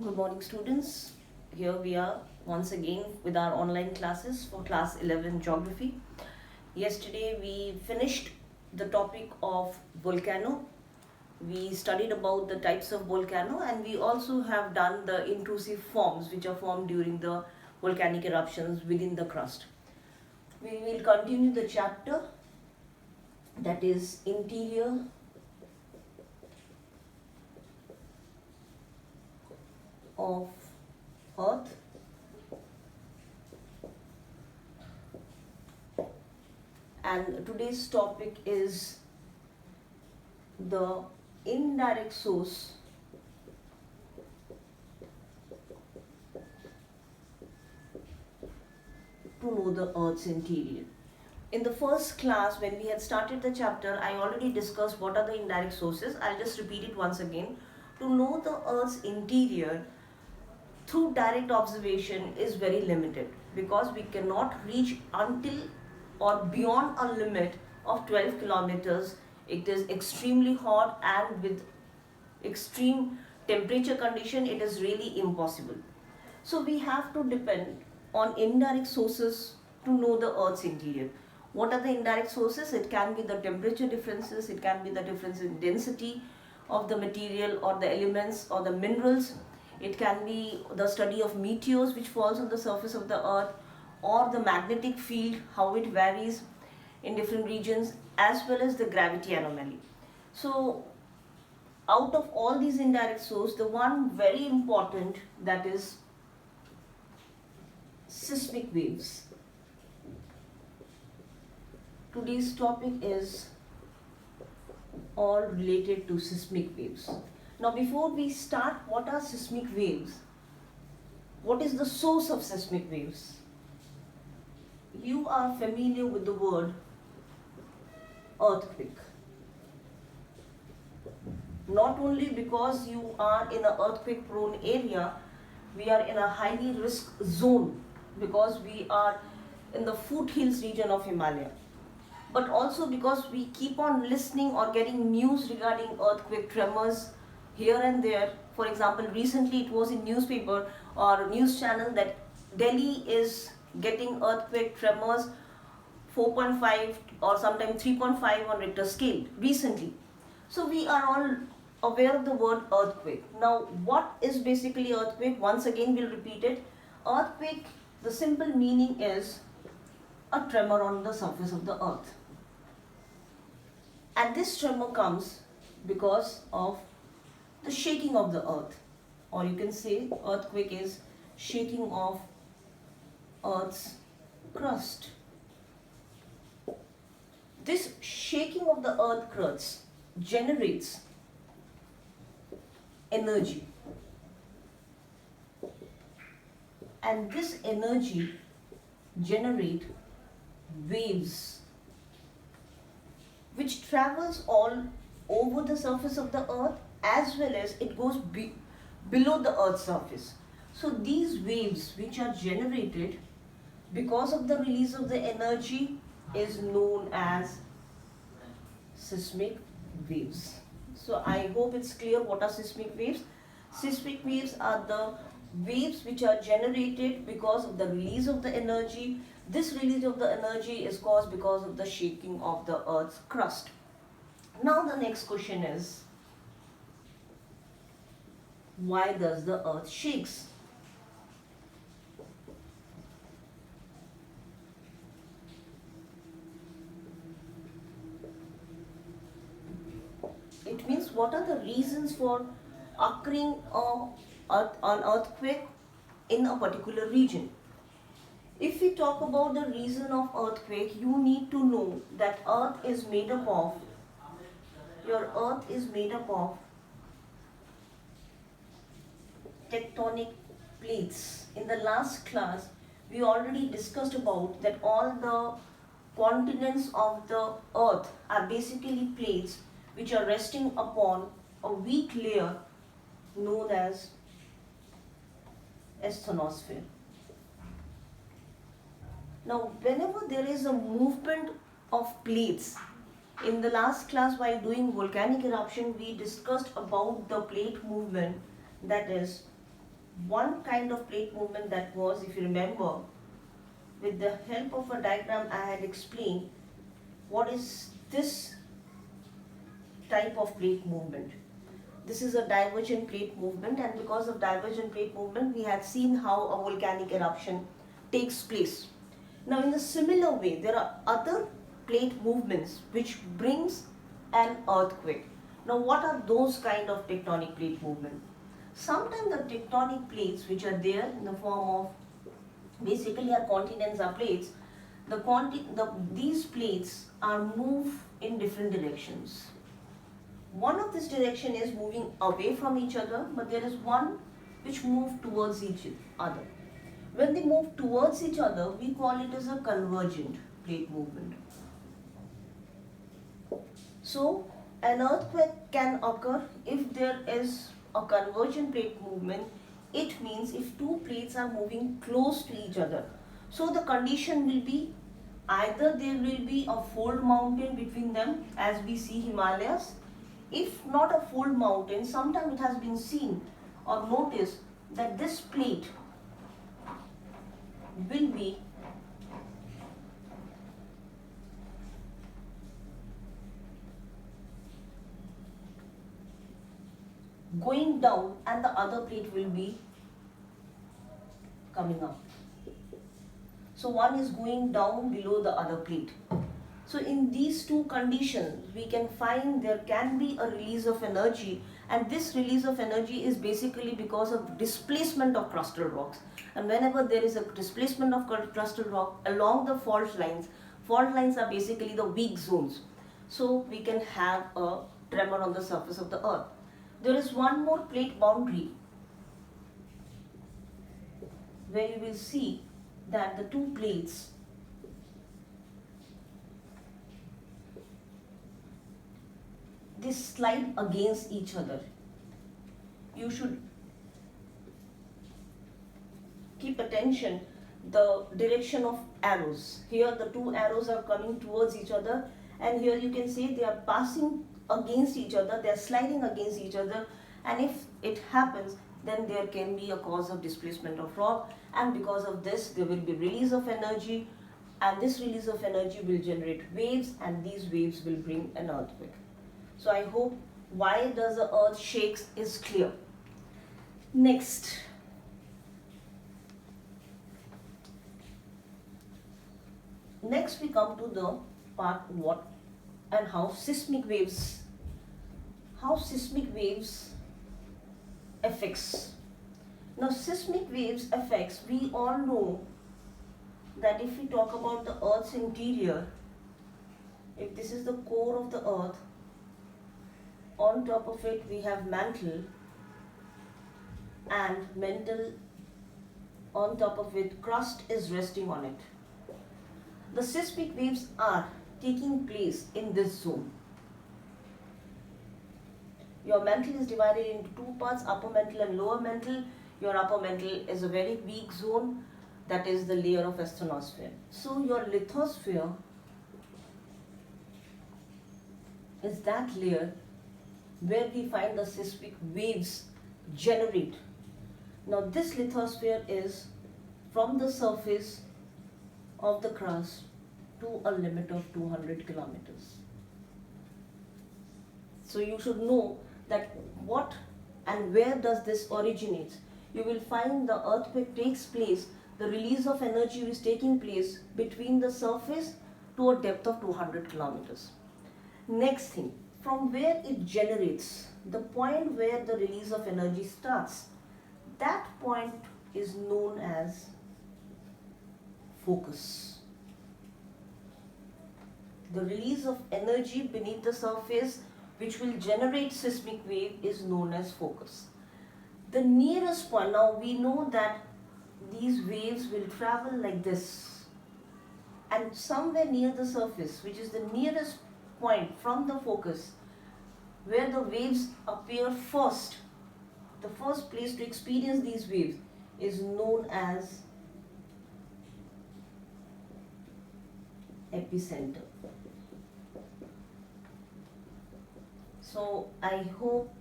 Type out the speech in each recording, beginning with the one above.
Good morning, students. Here we are once again with our online classes for class 11 geography. Yesterday we finished the topic of volcano. We studied about the types of volcano and we also have done the intrusive forms which are formed during the volcanic eruptions within the crust. We will continue the chapter that is interior of earth. And today's topic is the indirect source to know the earth's interior. In the first class, when we had started the chapter, I already discussed what are the indirect sources. I'll just repeat it once again. To know the earth's interior through direct observation is very limited because we cannot reach until or beyond a limit of 12 kilometers. It is extremely hot and with extreme temperature condition, it is really impossible. So we have to depend on indirect sources to know the earth's interior. What are the indirect sources? It can be the temperature differences, it can be the difference in density of the material or the elements or the minerals. It can be the study of meteors which falls on the surface of the earth, or the magnetic field, how it varies in different regions, as well as the gravity anomaly. So out of all these indirect sources, the one very important, that is seismic waves. Today's topic is all related to seismic waves. Now before we start, what are seismic waves? What is the source of seismic waves? You are familiar with the word earthquake. Not only because you are in an earthquake prone area, we are in a highly risk zone because we are in the foothills region of Himalaya, but also because we keep on listening or getting news regarding earthquake tremors here and there. For example, recently it was in newspaper or news channel that Delhi is getting earthquake tremors 4.5 or sometimes 3.5 on Richter scale recently. So we are all aware of the word earthquake. Now what is basically earthquake? Once again we'll repeat it. Earthquake, the simple meaning is a tremor on the surface of the earth. And this tremor comes because of the shaking of the earth, or you can say earthquake is shaking of earth's crust. This shaking of the earth crust generates energy, and this energy generate waves which travels all over the surface of the earth, as well as it goes below the earth's surface. So these waves which are generated because of the release of the energy is known as seismic waves. So I hope it's clear what are seismic waves. Seismic waves are the waves which are generated because of the release of the energy. This release of the energy is caused because of the shaking of the earth's crust. Now the next question is, why does the earth shakes? It means what are the reasons for occurring an earthquake in a particular region. If we talk about the reason of earthquake, you need to know that your earth is made up of tectonic plates. In the last class, we already discussed about that all the continents of the earth are basically plates which are resting upon a weak layer known as asthenosphere. Now, whenever there is a movement of plates, in the last class while doing volcanic eruption, we discussed about the plate movement, that is one kind of plate movement that was, if you remember, with the help of a diagram I had explained what is this type of plate movement. This is a divergent plate movement, and because of divergent plate movement we had seen how a volcanic eruption takes place. Now in a similar way there are other plate movements which brings an earthquake. Now what are those kind of tectonic plate movement? Sometimes the tectonic plates which are there in the form of basically our continents are plates, these plates are moved in different directions. One of this direction is moving away from each other, but there is one which move towards each other. When they move towards each other, we call it as a convergent plate movement. So, an earthquake can occur if there is a convergent plate movement. It means if two plates are moving close to each other. So, the condition will be either there will be a fold mountain between them as we see Himalayas. If not a fold mountain, sometimes it has been seen or noticed that this plate will be going down and the other plate will be coming up. So one is going down below the other plate. So in these two conditions, we can find there can be a release of energy, and this release of energy is basically because of displacement of crustal rocks. And whenever there is a displacement of crustal rock along the fault lines are basically the weak zones. So we can have a tremor on the surface of the earth. There is one more plate boundary where you will see that the two plates they slide against each other. You should keep attention the direction of arrows. Here the two arrows are coming towards each other, and here you can see they are passing against each other, they are sliding against each other, and if it happens then there can be a cause of displacement of rock, and because of this there will be release of energy, and this release of energy will generate waves, and these waves will bring an earthquake. So I hope why does the earth shakes is clear. Next, we come to the part what and how seismic waves affects. Now seismic waves affects, we all know that if we talk about the earth's interior, if this is the core of the earth, on top of it we have mantle, and mantle on top of it crust is resting on it. The seismic waves are taking place in this zone. Your mantle is divided into two parts, upper mantle and lower mantle. Your upper mantle is a very weak zone, that is the layer of asthenosphere. So your lithosphere is that layer where we find the seismic waves generate. Now this lithosphere is from the surface of the crust to a limit of 200 kilometers. So you should know that what and where does this originate. You will find the earthquake takes place, the release of energy is taking place between the surface to a depth of 200 kilometers. Next thing, from where it generates, the point where the release of energy starts, that point is known as focus. The release of energy beneath the surface which will generate seismic wave is known as focus. The nearest point, now we know that these waves will travel like this, and somewhere near the surface, which is the nearest point from the focus where the waves appear first, the first place to experience these waves is known as epicenter. So I hope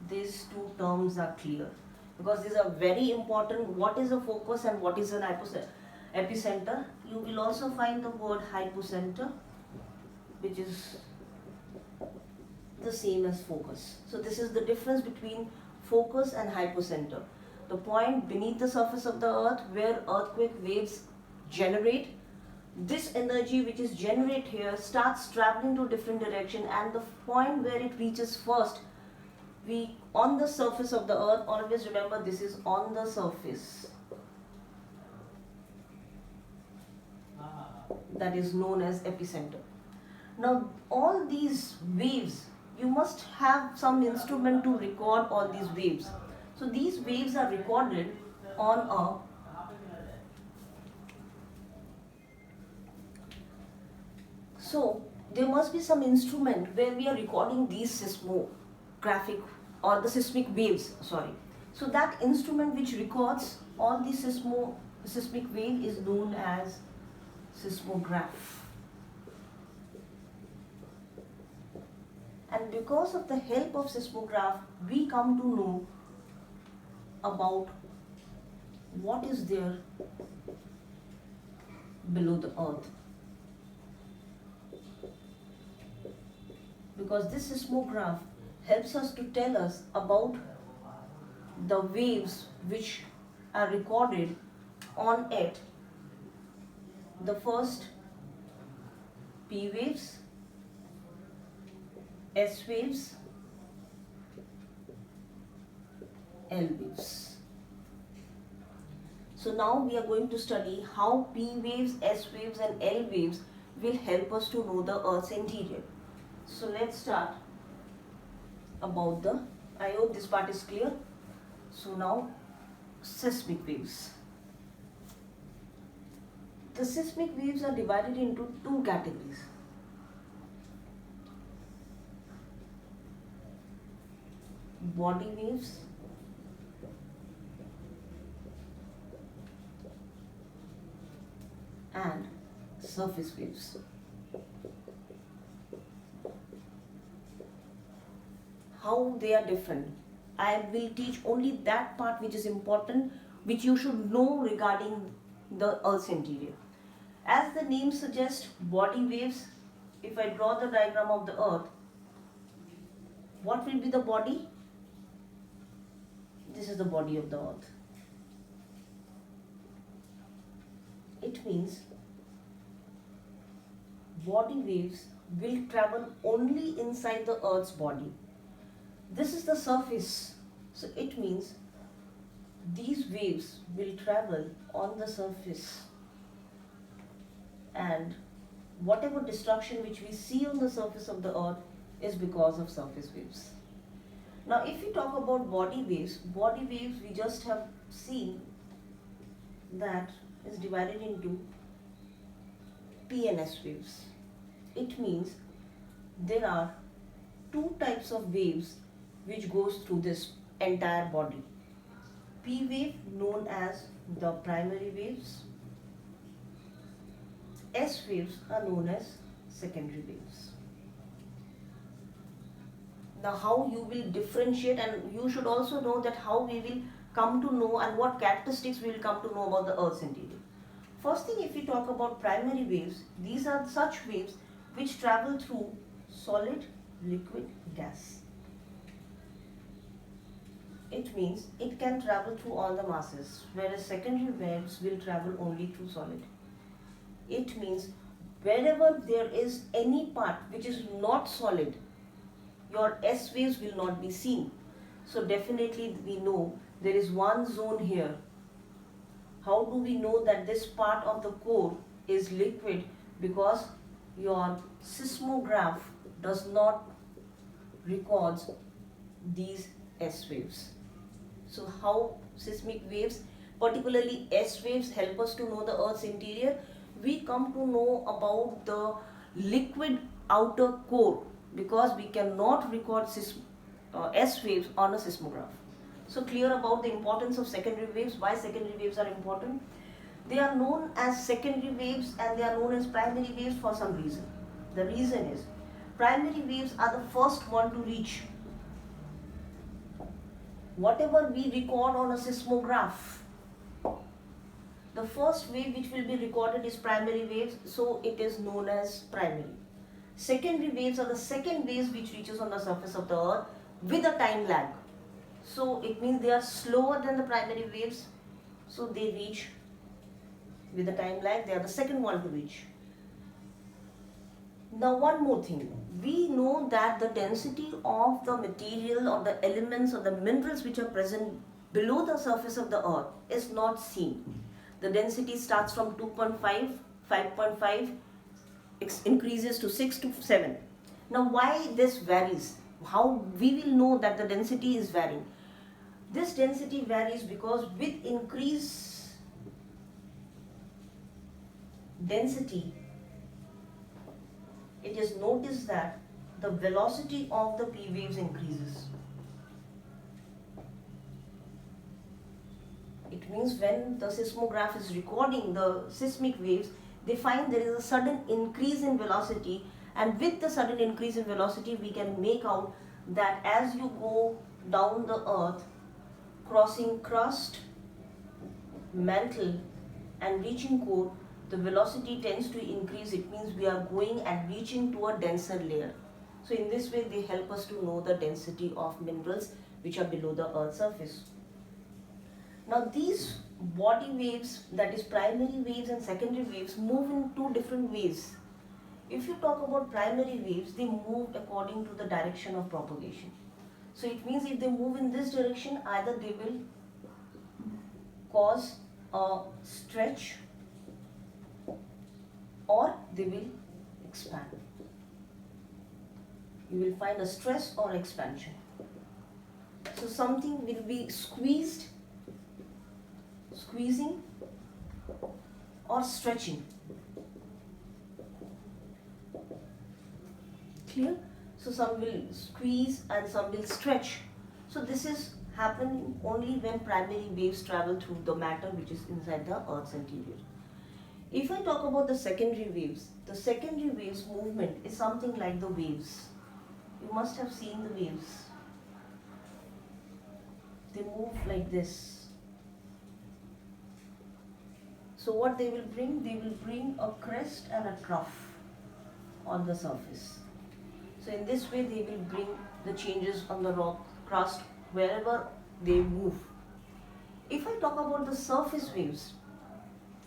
these two terms are clear. because these are very important. What is a focus and what is an epicenter? You will also find the word hypocenter, which is the same as focus. So this is the difference between focus and hypocenter. The point beneath the surface of the earth where earthquake waves generate, this energy which is generated here starts traveling to different direction, and the point where it reaches first, we on the surface of the earth, always remember this is on the surface, that is known as epicenter. Now all these waves, you must have some instrument to record all these waves. So these waves are recorded on a So there must be some instrument where we are recording these seismographic or the seismic waves, sorry. So that instrument which records all the seismic wave is known as seismograph. And because of the help of seismograph, we come to know about what is there below the earth. Because this seismograph helps us to tell us about the waves which are recorded on it. The first, P waves, S waves, L waves. So now we are going to study how P waves, S waves and L waves will help us to know the Earth's interior. So let's start about I hope this part is clear. So now, seismic waves. The seismic waves are divided into two categories. Body waves and surface waves. How they are different. I will teach only that part which is important, which you should know regarding the Earth's interior. As the name suggests, body waves, if I draw the diagram of the Earth, what will be the body? This is the body of the Earth. It means body waves will travel only inside the Earth's body. This is the surface, so it means these waves will travel on the surface, and whatever destruction which we see on the surface of the earth is because of surface waves. Now if we talk about body waves we just have seen that is divided into P and S waves. It means there are two types of waves which goes through this entire body. P wave known as the primary waves. S waves are known as secondary waves. Now how you will differentiate, and you should also know that how we will come to know and what characteristics we will come to know about the Earth's interior. First thing, if we talk about primary waves, these are such waves which travel through solid, liquid, gas. It means it can travel through all the masses, whereas secondary waves will travel only through solid. It means wherever there is any part which is not solid, your S waves will not be seen. So definitely we know there is one zone here. How do we know that this part of the core is liquid? Because your seismograph does not record these S waves. So how seismic waves, particularly S waves, help us to know the Earth's interior? We come to know about the liquid outer core, because we cannot record S waves on a seismograph. So clear about the importance of secondary waves. Why secondary waves are important? They are known as secondary waves and they are known as primary waves for some reason. The reason is, primary waves are the first one to reach Whatever we record on a seismograph, the first wave which will be recorded is primary waves, so it is known as primary. Secondary waves are the second waves which reaches on the surface of the earth with a time lag. So it means they are slower than the primary waves, so they reach with a time lag, they are the second one to reach. Now one more thing, we know that the density of the material or the elements or the minerals which are present below the surface of the earth is not seen. The density starts from 2.5, 5.5, increases to 6 to 7. Now why this varies? How we will know that the density is varying? This density varies because with increased density, it is noticed that the velocity of the P waves increases. It means when the seismograph is recording the seismic waves, they find there is a sudden increase in velocity, and with the sudden increase in velocity we can make out that as you go down the earth, crossing crust, mantle and reaching core, the velocity tends to increase. It means we are going and reaching to a denser layer. So in this way they help us to know the density of minerals which are below the earth's surface. Now these body waves, that is primary waves and secondary waves, move in two different ways. If you talk about primary waves, they move according to the direction of propagation. So it means if they move in this direction, either they will cause a stretch or they will expand. You will find a stress or expansion. So something will be squeezing or stretching. Clear? So some will squeeze and some will stretch. So this is happening only when primary waves travel through the matter which is inside the Earth's interior. If I talk about the secondary waves movement is something like the waves. You must have seen the waves. They move like this. So what they will bring? They will bring a crest and a trough on the surface. So in this way they will bring the changes on the rock crust wherever they move. If I talk about the surface waves,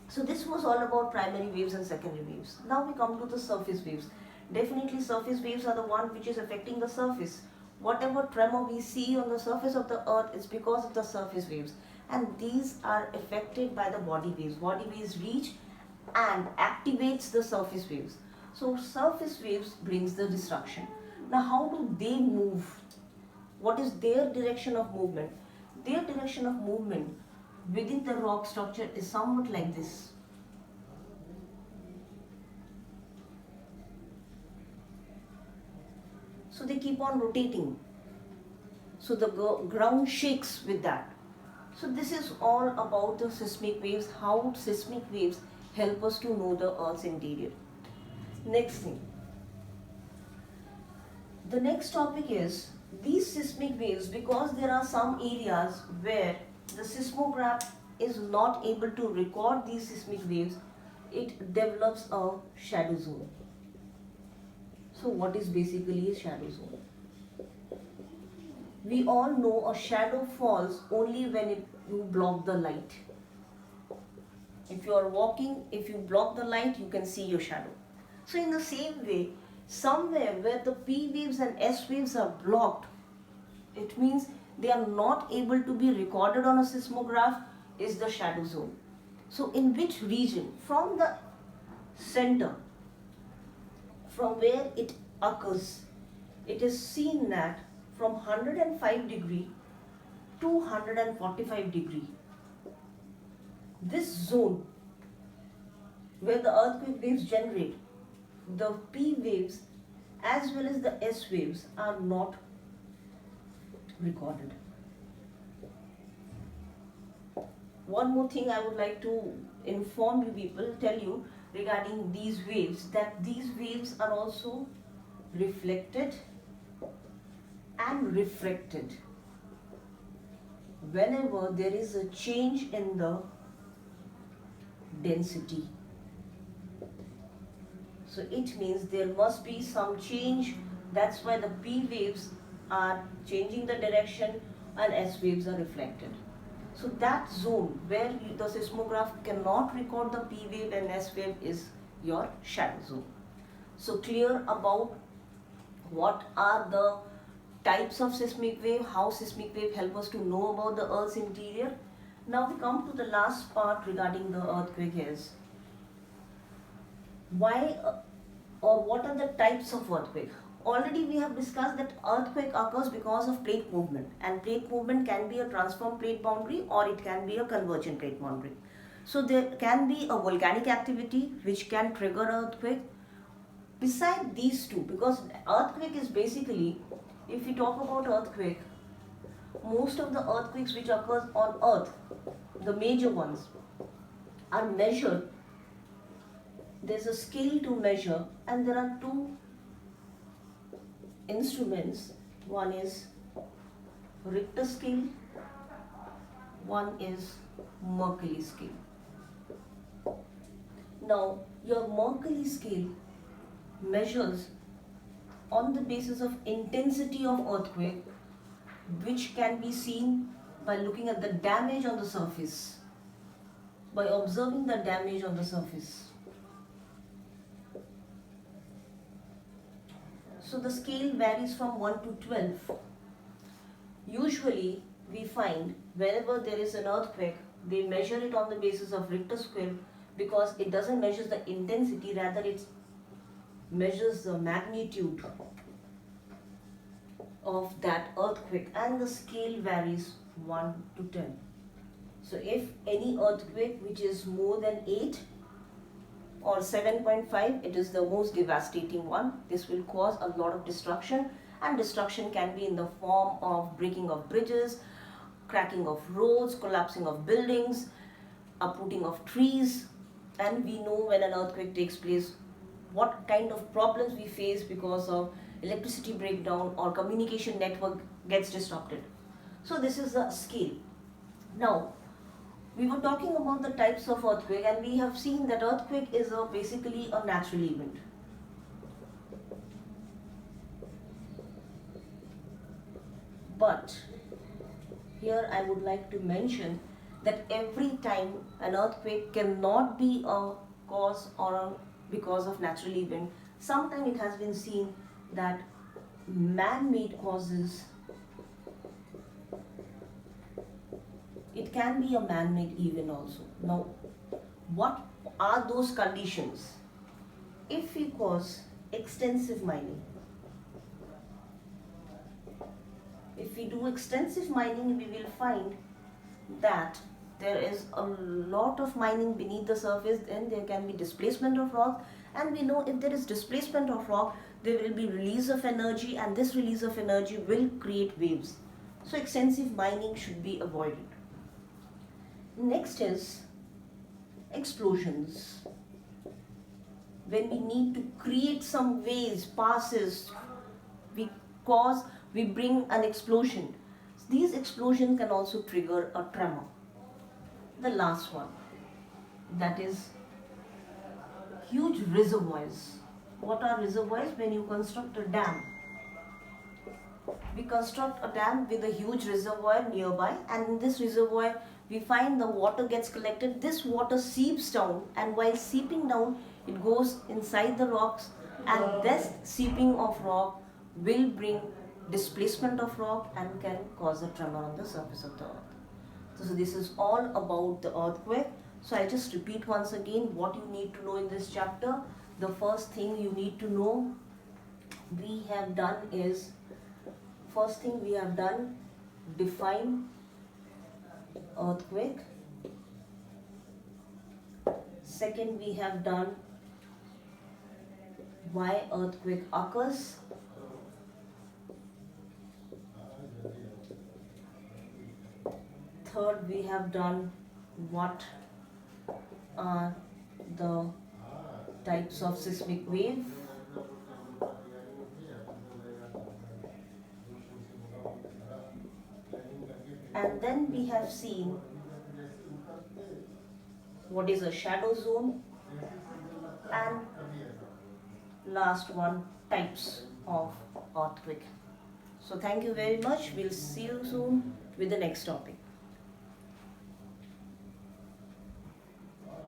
so this was all about primary waves and secondary waves. Now we come to the surface waves. Definitely surface waves are the one which is affecting the surface. Whatever tremor we see on the surface of the earth is because of the surface waves, and these are affected by the body waves. Body waves reach and activates the surface waves. So surface waves brings the destruction. Now how do they move? What is their direction of movement? Their direction of movement within the rock structure is somewhat like this. So they keep on rotating. So the ground shakes with that. So this is all about the seismic waves, how seismic waves help us to know the Earth's interior. Next thing. The next topic is these seismic waves, because there are some areas where the seismograph is not able to record these seismic waves, it develops a shadow zone. So what is basically a shadow zone? We all know a shadow falls only when you block the light. If you are walking, if you block the light, you can see your shadow. So in the same way, somewhere where the P waves and S waves are blocked, it means they are not able to be recorded on a seismograph, is the shadow zone. So in which region? From the center, from where it occurs, it is seen that from 105 degree to 145 degree, this zone where the earthquake waves generate, the P waves as well as the S waves are not recorded. One more thing I would like to inform you people, tell you regarding these waves, that these waves are also reflected and refracted. whenever there is a change in the density. So it means there must be some change. That's why the P waves are changing the direction and S waves are reflected. So that zone where the seismograph cannot record the P wave and S wave is your shadow zone. So clear about what are the types of seismic wave, how seismic wave help us to know about the Earth's interior. Now we come to the last part regarding the earthquake is why or what are the types of earthquake. Already we have discussed that earthquake occurs because of plate movement, and plate movement can be a transform plate boundary or it can be a convergent plate boundary. So there can be a volcanic activity which can trigger earthquake. Beside these two, because earthquake is basically, if we talk about earthquake, most of the earthquakes which occurs on earth, the major ones, are measured. There's a scale to measure, and there are two instruments. One is Richter scale, one is Mercalli scale. Now your Mercalli scale measures on the basis of intensity of earthquake, which can be seen by looking at the damage on the surface, by observing the damage on the surface. So the scale varies from 1 to 12. Usually we find wherever there is an earthquake, they measure it on the basis of Richter scale, because it doesn't measure the intensity, rather it measures the magnitude of that earthquake, and the scale varies 1 to 10. So if any earthquake which is more than 8 or 7.5, it is the most devastating one. This will cause a lot of destruction, and destruction can be in the form of breaking of bridges, cracking of roads, collapsing of buildings, uprooting of trees. And we know when an earthquake takes place what kind of problems we face because of electricity breakdown or communication network gets disrupted. So this is the scale. Now we were talking about the types of earthquake, and we have seen that earthquake is basically a natural event. But here I would like to mention that every time an earthquake cannot be a cause or because of natural event. Sometimes it has been seen that man-made causes, it can be a man-made event also. Now, what are those conditions? If we cause extensive mining, if we do extensive mining, we will find that there is a lot of mining beneath the surface, then there can be displacement of rock, and we know if there is displacement of rock, there will be release of energy, and this release of energy will create waves. So extensive mining should be avoided. Next is explosions. When we need to create some waves, passes, we bring an explosion. These explosions can also trigger a tremor. The last one, that is huge reservoirs. What are reservoirs? When you construct a dam, we construct a dam with a huge reservoir nearby, and in this reservoir we find the water gets collected. This water seeps down, and while seeping down, it goes inside the rocks, and this seeping of rock will bring displacement of rock and can cause a tremor on the surface of the earth. So this is all about the earthquake. So I just repeat once again what you need to know in this chapter. The first thing you need to know, we have done is, first thing we have done, define earthquake. Second, we have done why earthquake occurs. Third, we have done what are the types of seismic wave. And then then we have seen what is a shadow zone, and last one, types of earthquake. So thank you very much. We'll see you soon with the next topic.